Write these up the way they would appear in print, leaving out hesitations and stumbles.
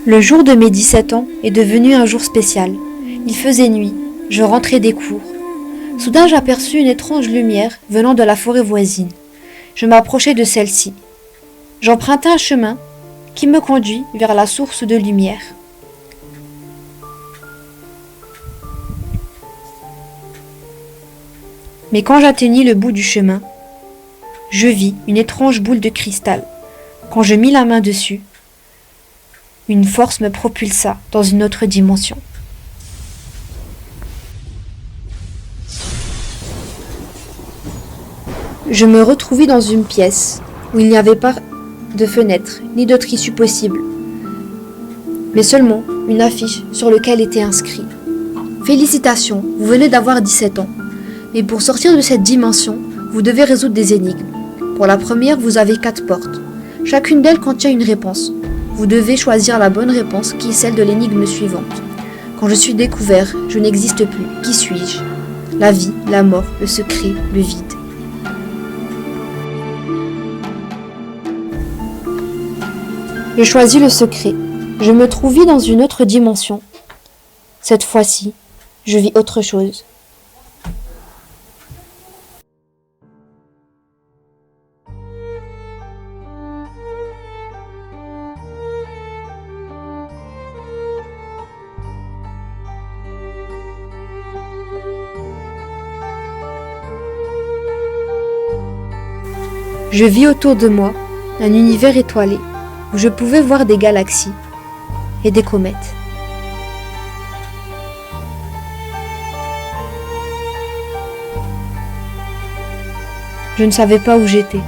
Le jour de mes 17 ans est devenu un jour spécial. Il faisait nuit, je rentrais des cours. Soudain j'aperçus une étrange lumière venant de la forêt voisine. Je m'approchai de celle-ci. J'empruntai un chemin qui me conduit vers la source de lumière. Mais quand j'atteignis le bout du chemin, je vis une étrange boule de cristal. Quand je mis la main dessus, une force me propulsa dans une autre dimension. Je me retrouvai dans une pièce où il n'y avait pas de fenêtre ni d'autre issue possible, mais seulement une affiche sur laquelle était inscrit « Félicitations, vous venez d'avoir 17 ans. Mais pour sortir de cette dimension, vous devez résoudre des énigmes. Pour la première, vous avez 4 portes. Chacune d'elles contient une réponse. Vous devez choisir la bonne réponse qui est celle de l'énigme suivante. Quand je suis découvert, je n'existe plus. Qui suis-je? La vie, la mort, le secret, le vide. Je choisis le secret. Je me trouvais dans une autre dimension. Cette fois-ci, je vis autre chose. Je vis autour de moi un univers étoilé où je pouvais voir des galaxies et des comètes. Je ne savais pas où j'étais.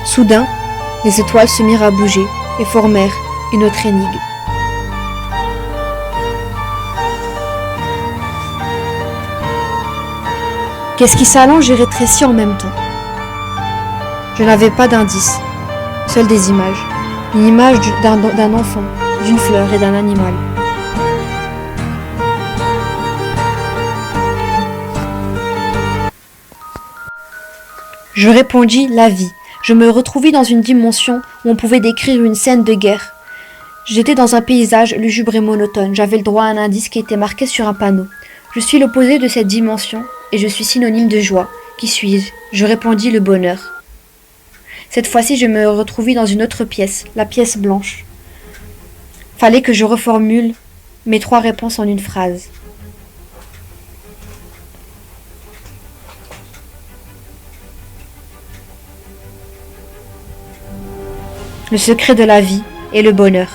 Soudain, les étoiles se mirent à bouger et formèrent une autre énigme. Qu'est-ce qui s'allonge et rétrécit en même temps? Je n'avais pas d'indice, seules des images. Une image d'un enfant, d'une fleur et d'un animal. Je répondis la vie. Je me retrouvai dans une dimension où on pouvait décrire une scène de guerre. J'étais dans un paysage lugubre et monotone. J'avais le droit à un indice qui était marqué sur un panneau. Je suis l'opposé de cette dimension et je suis synonyme de joie. Qui suis-je? Je répondis le bonheur. Cette fois-ci, je me retrouvai dans une autre pièce, la pièce blanche. Fallait que je reformule mes 3 réponses en une phrase. Le secret de la vie est le bonheur.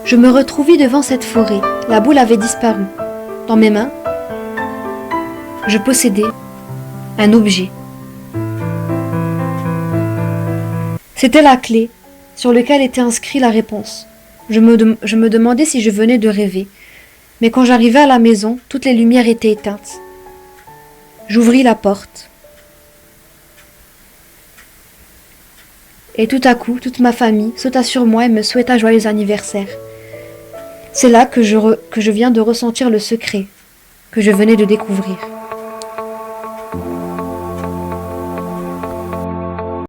Je me retrouvai devant cette forêt. La boule avait disparu. Dans mes mains, je possédais un objet. C'était la clé sur laquelle était inscrite la réponse. Je me demandais si je venais de rêver. Mais quand j'arrivai à la maison, toutes les lumières étaient éteintes. J'ouvris la porte. Et tout à coup, toute ma famille sauta sur moi et me souhaita joyeux anniversaire. C'est là que je viens de ressentir le secret que je venais de découvrir.